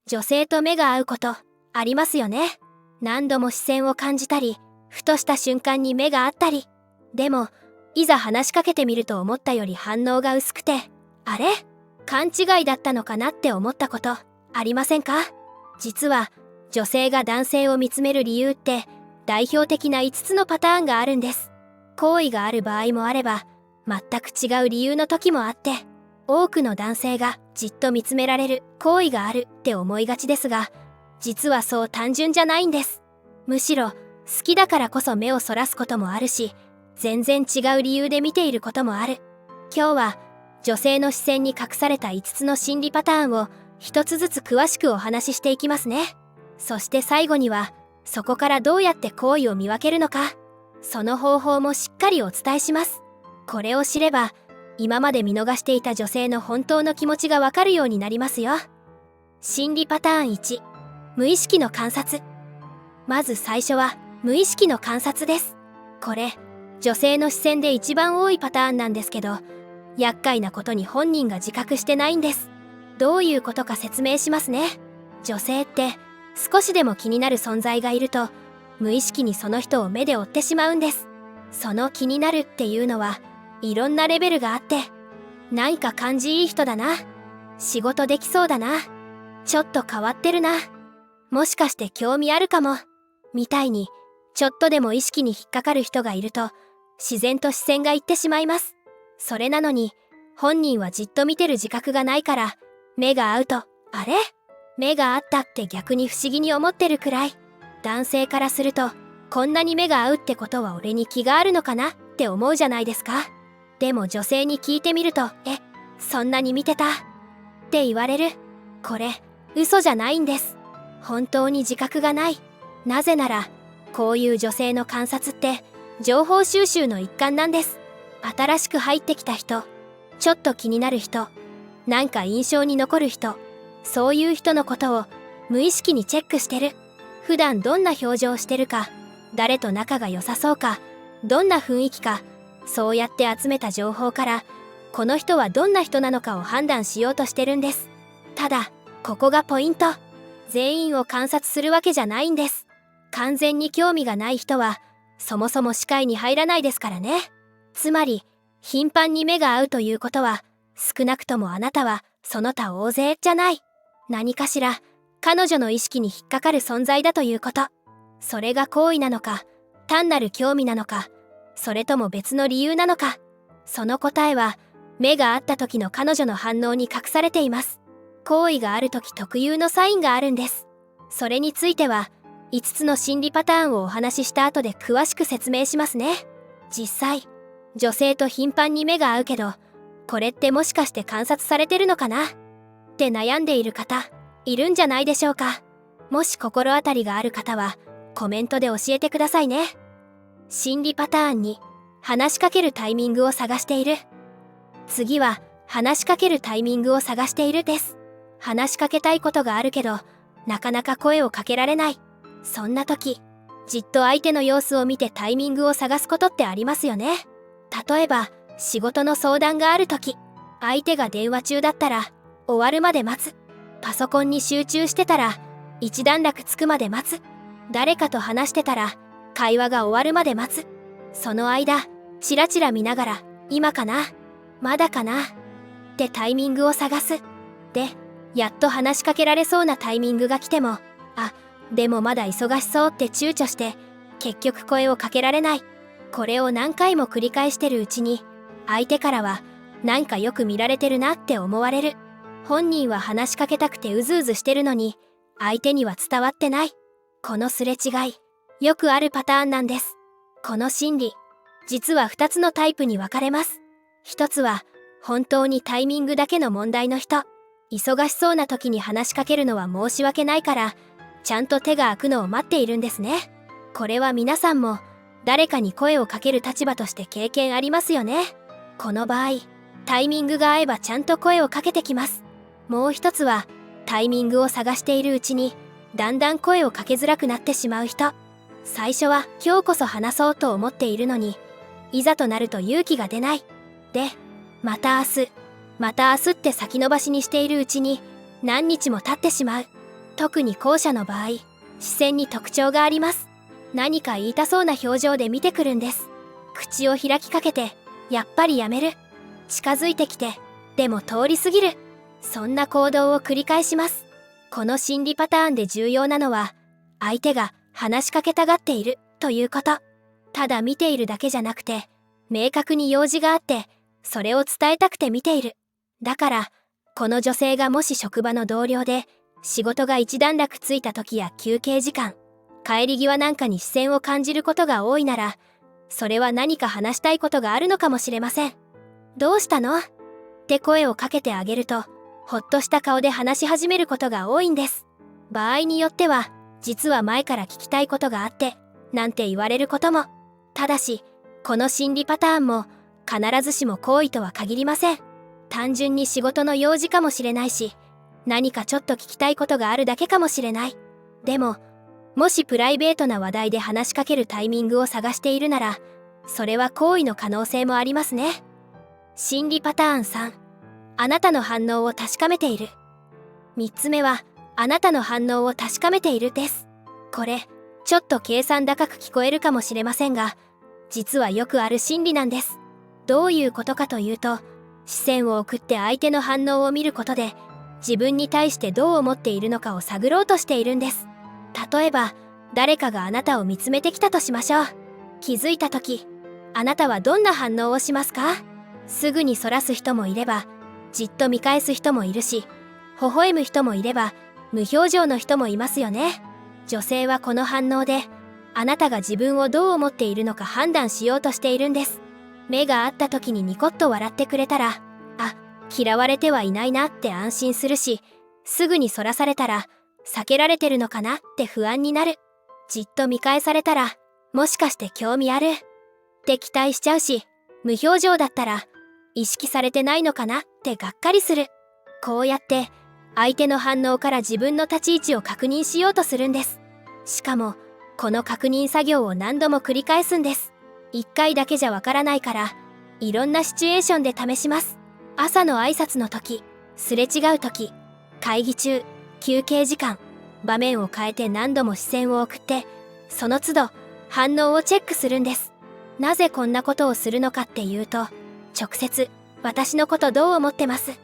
女性と目が合うことありますよね。何度も視線を感じたり、ふとした瞬間に目が合ったり。でも、いざ話しかけてみると思ったより反応が薄くて、あれ？勘違いだったのかなって思ったことありませんか？実は、女性が男性を見つめる理由って代表的な5つのパターンがあるんです。好意がある場合もあれば、全く違う理由の時もあって、多くの男性がじっと見つめられる好意があるって思いがちですが、実はそう単純じゃないんです。むしろ好きだからこそ目をそらすこともあるし、全然違う理由で見ていることもある。今日は女性の視線に隠された5つの心理パターンを一つずつ詳しくお話ししていきますね。そして最後には、そこからどうやって好意を見分けるのか、その方法もしっかりお伝えします。これを知れば、今まで見逃していた女性の本当の気持ちがわかるようになりますよ。心理パターン1、無意識の観察。まず最初は無意識の観察です。これ、女性の視線で一番多いパターンなんですけど、厄介なことに本人が自覚してないんです。どういうことか説明しますね。女性って少しでも気になる存在がいると、無意識にその人を目で追ってしまうんです。その気になるっていうのはいろんなレベルがあって、なんか感じいい人だな、仕事できそうだな、ちょっと変わってるな、もしかして興味あるかも、みたいにちょっとでも意識に引っかかる人がいると、自然と視線がいってしまいます。それなのに本人はじっと見てる自覚がないから、目が合うと、あれ？目が合ったって逆に不思議に思ってるくらい。男性からすると、こんなに目が合うってことは俺に気があるのかなって思うじゃないですか。でも女性に聞いてみると、そんなに見てた？って言われる。これ、嘘じゃないんです。本当に自覚がない。なぜなら、こういう女性の観察って、情報収集の一環なんです。新しく入ってきた人、ちょっと気になる人、なんか印象に残る人、そういう人のことを無意識にチェックしてる。普段どんな表情をしてるか、誰と仲が良さそうか、どんな雰囲気か、そうやって集めた情報から、この人はどんな人なのかを判断しようとしてるんです。ただ、ここがポイント。全員を観察するわけじゃないんです。完全に興味がない人は、そもそも視界に入らないですからね。つまり、頻繁に目が合うということは、少なくともあなたはその他大勢じゃない。何かしら、彼女の意識に引っかかる存在だということ。それが好意なのか、単なる興味なのか、それとも別の理由なのか。その答えは、目が合った時の彼女の反応に隠されています。好意がある時特有のサインがあるんです。それについては、5つの心理パターンをお話しした後で詳しく説明しますね。実際、女性と頻繁に目が合うけど、これってもしかして観察されてるのかなって悩んでいる方、いるんじゃないでしょうか。もし心当たりがある方は、コメントで教えてくださいね。心理パターンに、話しかけるタイミングを探している。次は、話しかけるタイミングを探しているです。話しかけたいことがあるけど、なかなか声をかけられない。そんな時、じっと相手の様子を見てタイミングを探すことってありますよね。例えば、仕事の相談がある時、相手が電話中だったら、終わるまで待つ。パソコンに集中してたら、一段落つくまで待つ。誰かと話してたら、会話が終わるまで待つ。その間、チラチラ見ながら、今かな？まだかな？ってタイミングを探す。で、やっと話しかけられそうなタイミングが来ても、でもまだ忙しそうって躊躇して、結局声をかけられない。これを何回も繰り返してるうちに、相手からは、なんかよく見られてるなって思われる。本人は話しかけたくてうずうずしてるのに、相手には伝わってない。このすれ違い、よくあるパターンなんです。この心理、実は2つのタイプに分かれます。1つは、本当にタイミングだけの問題の人。忙しそうな時に話しかけるのは申し訳ないから、ちゃんと手が空くのを待っているんですね。これは皆さんも、誰かに声をかける立場として経験ありますよね。この場合、タイミングが合えばちゃんと声をかけてきます。もう一つは、タイミングを探しているうちに、だんだん声をかけづらくなってしまう人。最初は今日こそ話そうと思っているのに、いざとなると勇気が出ない。で、また明日って先延ばしにしているうちに、何日も経ってしまう。特に後者の場合、視線に特徴があります。何か言いたそうな表情で見てくるんです。口を開きかけて、やっぱりやめる。近づいてきて、でも通り過ぎる。そんな行動を繰り返します。この心理パターンで重要なのは、相手が話しかけたがっているということ。ただ見ているだけじゃなくて、明確に用事があって、それを伝えたくて見ている。だから、この女性がもし職場の同僚で、仕事が一段落ついた時や休憩時間、帰り際なんかに視線を感じることが多いなら、それは何か話したいことがあるのかもしれません。どうしたの？って声をかけてあげると、ほっとした顔で話し始めることが多いんです。場合によっては、実は前から聞きたいことがあって、なんて言われることも。ただし、この心理パターンも、必ずしも好意とは限りません。単純に仕事の用事かもしれないし、何かちょっと聞きたいことがあるだけかもしれない。でも、もしプライベートな話題で話しかけるタイミングを探しているなら、それは好意の可能性もありますね。心理パターン3、あなたの反応を確かめている。3つ目は、あなたの反応を確かめているです。これ、ちょっと計算高く聞こえるかもしれませんが、実はよくある心理なんです。どういうことかというと、視線を送って相手の反応を見ることで、自分に対してどう思っているのかを探ろうとしているんです。例えば、誰かがあなたを見つめてきたとしましょう。気づいた時、あなたはどんな反応をしますか？すぐにそらす人もいれば、じっと見返す人もいるし、微笑む人もいれば、無表情の人もいますよね。女性はこの反応で、あなたが自分をどう思っているのか判断しようとしているんです。目が合った時にニコッと笑ってくれたら、あ、嫌われてはいないなって安心するし、すぐにそらされたら、避けられてるのかなって不安になる。じっと見返されたら、もしかして興味あるって期待しちゃうし、無表情だったら、意識されてないのかなってがっかりする。こうやって、相手の反応から自分の立ち位置を確認しようとするんです。しかも、この確認作業を何度も繰り返すんです。一回だけじゃわからないから、いろんなシチュエーションで試します。朝の挨拶の時、すれ違う時、会議中、休憩時間、場面を変えて何度も視線を送って、その都度反応をチェックするんです。なぜこんなことをするのかっていうと、直接、私のことどう思ってます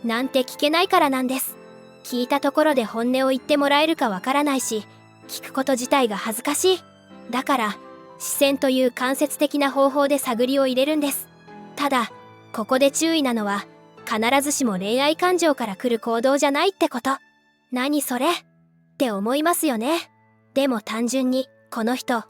なんて聞けないからなんです。聞いたところで本音を言ってもらえるかわからないし、聞くこと自体が恥ずかしい。だから、視線という間接的な方法で探りを入れるんです。ただ、ここで注意なのは、必ずしも恋愛感情から来る行動じゃないってこと。何それって思いますよね。でも単純に、この人、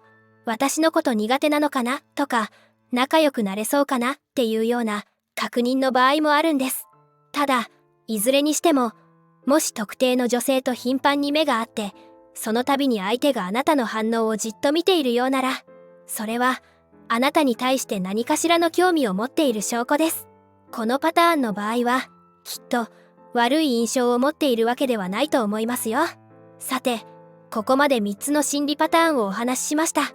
私のこと苦手なのかなとか、仲良くなれそうかなっていうような確認の場合もあるんです。ただ、いずれにしても、もし特定の女性と頻繁に目が合って、その度に相手があなたの反応をじっと見ているようなら、それは、あなたに対して何かしらの興味を持っている証拠です。このパターンの場合は、きっと、悪い印象を持っているわけではないと思いますよ。さて、ここまで3つの心理パターンをお話ししました。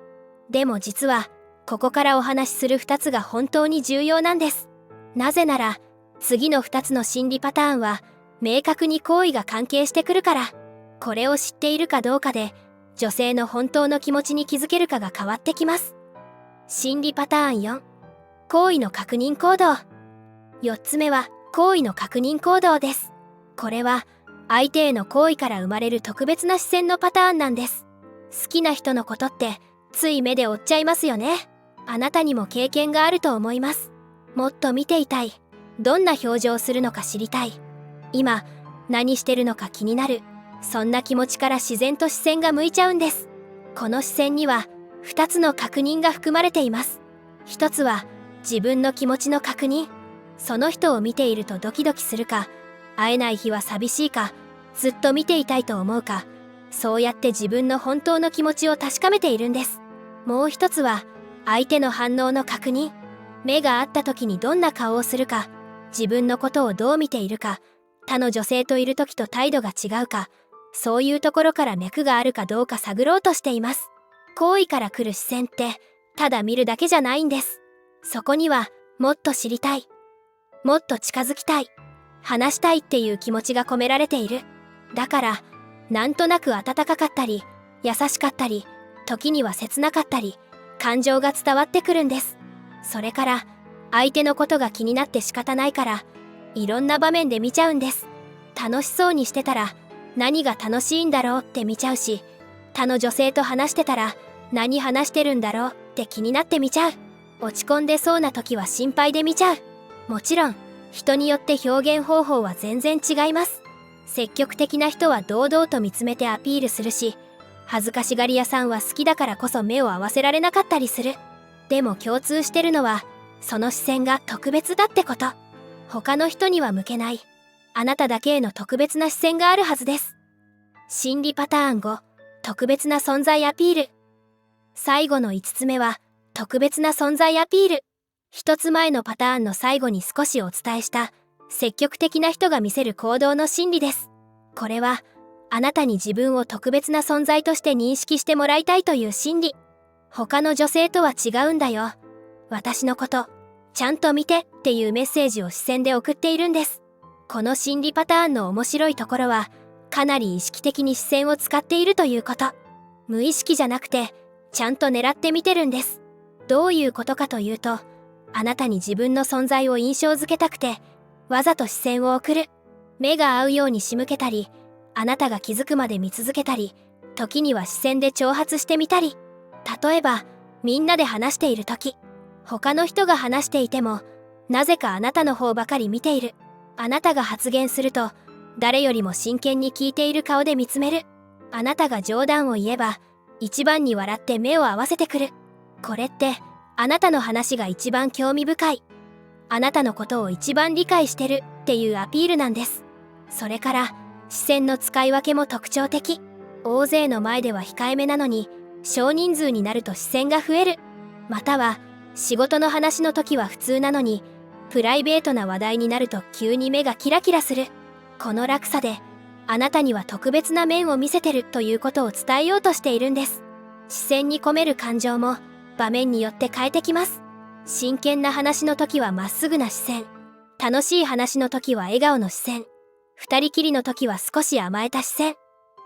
でも実は、ここからお話しする2つが本当に重要なんです。なぜなら、次の2つの心理パターンは、明確に好意が関係してくるから、これを知っているかどうかで、女性の本当の気持ちに気づけるかが変わってきます。心理パターン4、好意の確認行動。4つ目は、好意の確認行動です。これは、相手への好意から生まれる特別な視線のパターンなんです。好きな人のことって、つい目で追っちゃいますよね。あなたにも経験があると思います。もっと見ていたい。どんな表情をするのか知りたい。今、何してるのか気になる。そんな気持ちから自然と視線が向いちゃうんです。この視線には、2つの確認が含まれています。1つは、自分の気持ちの確認。その人を見ているとドキドキするか、会えない日は寂しいか、ずっと見ていたいと思うか、そうやって自分の本当の気持ちを確かめているんです。もう1つは、相手の反応の確認。目が合った時にどんな顔をするか、自分のことをどう見ているか、他の女性といる時と態度が違うか、そういうところから脈があるかどうか探ろうとしています。好意から来る視線って、ただ見るだけじゃないんです。そこには、もっと知りたい。もっと近づきたい。話したいっていう気持ちが込められている。だから、なんとなく温かかったり、優しかったり、時には切なかったり、感情が伝わってくるんです。それから、相手のことが気になって仕方ないから、いろんな場面で見ちゃうんです。楽しそうにしてたら、何が楽しいんだろうって見ちゃうし、他の女性と話してたら、何話してるんだろうって気になって見ちゃう。落ち込んでそうな時は心配で見ちゃう。もちろん、人によって表現方法は全然違います。積極的な人は堂々と見つめてアピールするし、恥ずかしがり屋さんは好きだからこそ目を合わせられなかったりする。でも共通してるのは、その視線が特別だってこと。他の人には向けない、あなただけへの特別な視線があるはずです。心理パターン5、特別な存在アピール。最後の5つ目は、特別な存在アピール。一つ前のパターンの最後に少しお伝えした、積極的な人が見せる行動の心理です。これは、あなたに自分を特別な存在として認識してもらいたいという心理。他の女性とは違うんだよ。私のこと、ちゃんと見てっていうメッセージを視線で送っているんです。この心理パターンの面白いところは、かなり意識的に視線を使っているということ。無意識じゃなくて、ちゃんと狙って見てるんです。どういうことかというと、あなたに自分の存在を印象づけたくて、わざと視線を送る。目が合うように仕向けたり、あなたが気づくまで見続けたり、時には視線で挑発してみたり。例えば、みんなで話している時、他の人が話していても、なぜかあなたの方ばかり見ている。あなたが発言すると、誰よりも真剣に聞いている顔で見つめる。あなたが冗談を言えば、一番に笑って目を合わせてくる。これって、あなたの話が一番興味深い。あなたのことを一番理解してるっていうアピールなんです。それから、視線の使い分けも特徴的。大勢の前では控えめなのに、少人数になると視線が増える。または、仕事の話の時は普通なのに、プライベートな話題になると急に目がキラキラする。この落差で、あなたには特別な面を見せてるということを伝えようとしているんです。視線に込める感情も、場面によって変えてきます。真剣な話の時はまっすぐな視線。楽しい話の時は笑顔の視線。二人きりの時は少し甘えた視線。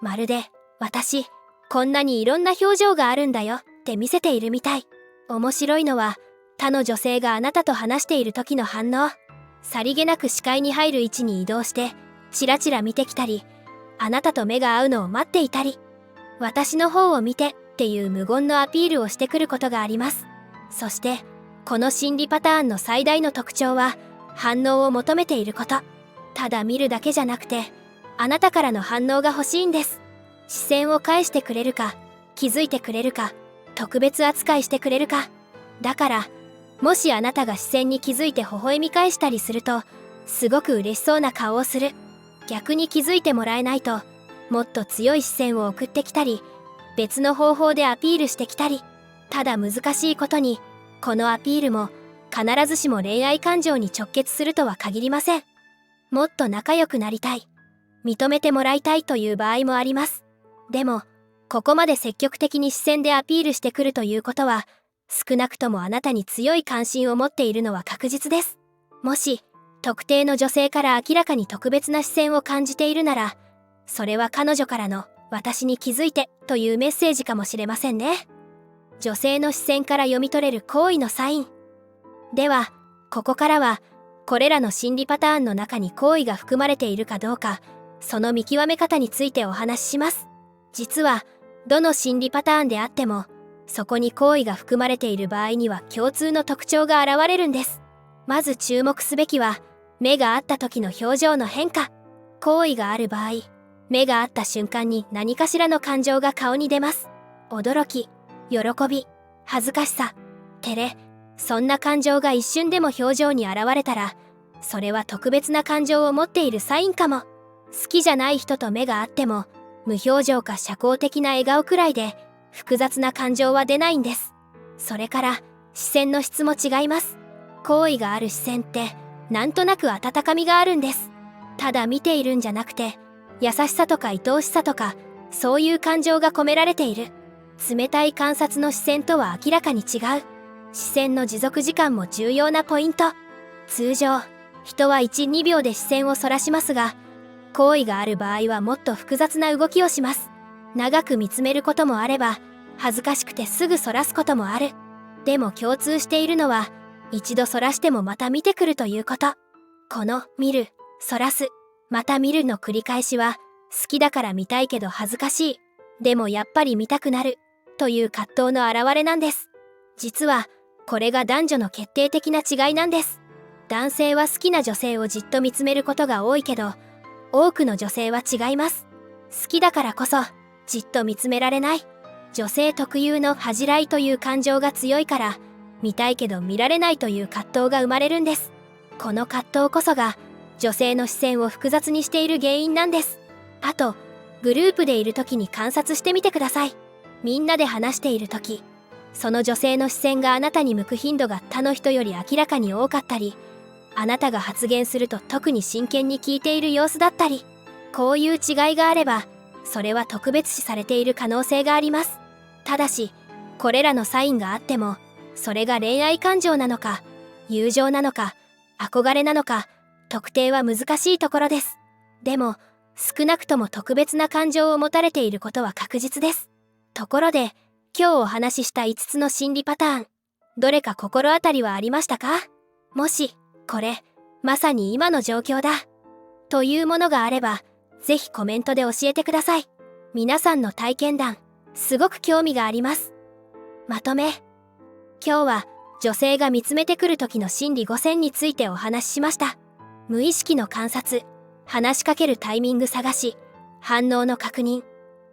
まるで、私、こんなにいろんな表情があるんだよって見せているみたい。面白いのは、他の女性があなたと話している時の反応。さりげなく視界に入る位置に移動して、チラチラ見てきたり、あなたと目が合うのを待っていたり、私の方を見てっていう無言のアピールをしてくることがあります。そして、この心理パターンの最大の特徴は、反応を求めていること。ただ見るだけじゃなくて、あなたからの反応が欲しいんです。視線を返してくれるか、気づいてくれるか、特別扱いしてくれるか。だから、もしあなたが視線に気づいて微笑み返したりすると、すごく嬉しそうな顔をする。逆に気づいてもらえないと、もっと強い視線を送ってきたり、別の方法でアピールしてきたり。ただ難しいことに、このアピールも必ずしも恋愛感情に直結するとは限りません。もっと仲良くなりたい、認めてもらいたいという場合もあります。でも、ここまで積極的に視線でアピールしてくるということは、少なくともあなたに強い関心を持っているのは確実です。もし、特定の女性から明らかに特別な視線を感じているなら、それは彼女からの私に気づいてというメッセージかもしれませんね。女性の視線から読み取れる好意のサイン。では、ここからは、これらの心理パターンの中に好意が含まれているかどうか、その見極め方についてお話しします。実は、どの心理パターンであっても、そこに好意が含まれている場合には共通の特徴が現れるんです。まず注目すべきは、目が合った時の表情の変化。好意がある場合、目が合った瞬間に何かしらの感情が顔に出ます。驚き、喜び、恥ずかしさ、照れ、そんな感情が一瞬でも表情に現れたら、それは特別な感情を持っているサインかも。好きじゃない人と目が合っても、無表情か社交的な笑顔くらいで、複雑な感情は出ないんです。それから、視線の質も違います。好意がある視線って、なんとなく温かみがあるんです。ただ見ているんじゃなくて、優しさとか愛おしさとか、そういう感情が込められている。冷たい観察の視線とは明らかに違う。視線の持続時間も重要なポイント。通常、人は1、2秒で視線をそらしますが、好意がある場合はもっと複雑な動きをします。長く見つめることもあれば、恥ずかしくてすぐそらすこともある。でも共通しているのは、一度そらしてもまた見てくるということ。この見る、そらす、また見るの繰り返しは、好きだから見たいけど恥ずかしい。でもやっぱり見たくなる。という葛藤の表れなんです。実は、これが男女の決定的な違いなんです。男性は好きな女性をじっと見つめることが多いけど、多くの女性は違います。好きだからこそ、じっと見つめられない。女性特有の恥じらいという感情が強いから、見たいけど見られないという葛藤が生まれるんです。この葛藤こそが、女性の視線を複雑にしている原因なんです。あと、グループでいる時に観察してみてください。みんなで話している時、その女性の視線があなたに向く頻度が他の人より明らかに多かったり、あなたが発言すると特に真剣に聞いている様子だったり、こういう違いがあれば、それは特別視されている可能性があります。ただし、これらのサインがあっても、それが恋愛感情なのか、友情なのか、憧れなのか、特定は難しいところです。でも、少なくとも特別な感情を持たれていることは確実です。ところで、今日お話しした5つの心理パターン、どれか心当たりはありましたか？もし、これ、まさに今の状況だ、というものがあれば、ぜひコメントで教えてください。皆さんの体験談、すごく興味があります。まとめ。今日は、女性が見つめてくる時の心理5選についてお話ししました。無意識の観察、話しかけるタイミング探し、反応の確認、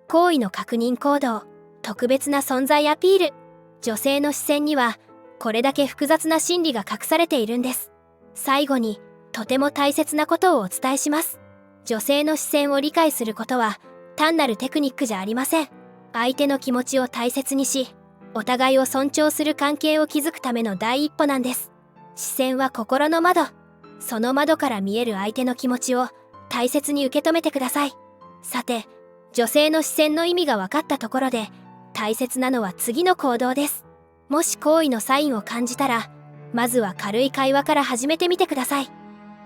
行為の確認行動、特別な存在アピール。女性の視線には、これだけ複雑な心理が隠されているんです。最後に、とても大切なことをお伝えします。女性の視線を理解することは、単なるテクニックじゃありません。相手の気持ちを大切にし、お互いを尊重する関係を築くための第一歩なんです。視線は心の窓。その窓から見える相手の気持ちを大切に受け止めてください。さて、女性の視線の意味が分かったところで、大切なのは次の行動です。もし好意のサインを感じたら、まずは軽い会話から始めてみてください。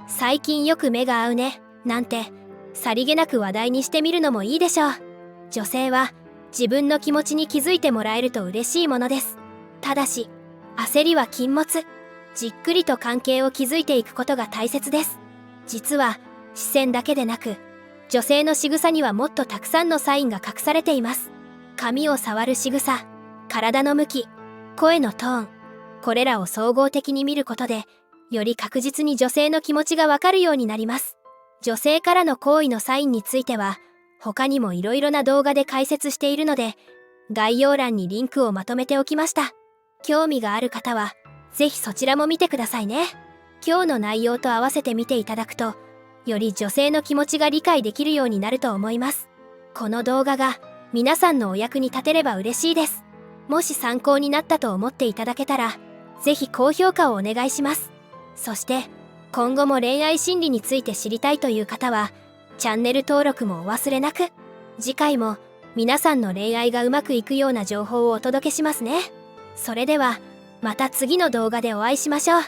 最近よく目が合うね、なんて、さりげなく話題にしてみるのもいいでしょう。女性は、自分の気持ちに気づいてもらえると嬉しいものです。ただし、焦りは禁物。じっくりと関係を築いていくことが大切です。実は、視線だけでなく、女性の仕草にはもっとたくさんのサインが隠されています。髪を触る仕草、体の向き、声のトーン、これらを総合的に見ることで、より確実に女性の気持ちがわかるようになります。女性からの好意のサインについては、他にもいろいろな動画で解説しているので、概要欄にリンクをまとめておきました。興味がある方は、ぜひそちらも見てくださいね。今日の内容と合わせて見ていただくと、より女性の気持ちが理解できるようになると思います。この動画が皆さんのお役に立てれば嬉しいです。もし参考になったと思っていただけたら、ぜひ高評価をお願いします。そして、今後も恋愛心理について知りたいという方は、チャンネル登録もお忘れなく。次回も皆さんの恋愛がうまくいくような情報をお届けしますね。それでは、また次の動画でお会いしましょう。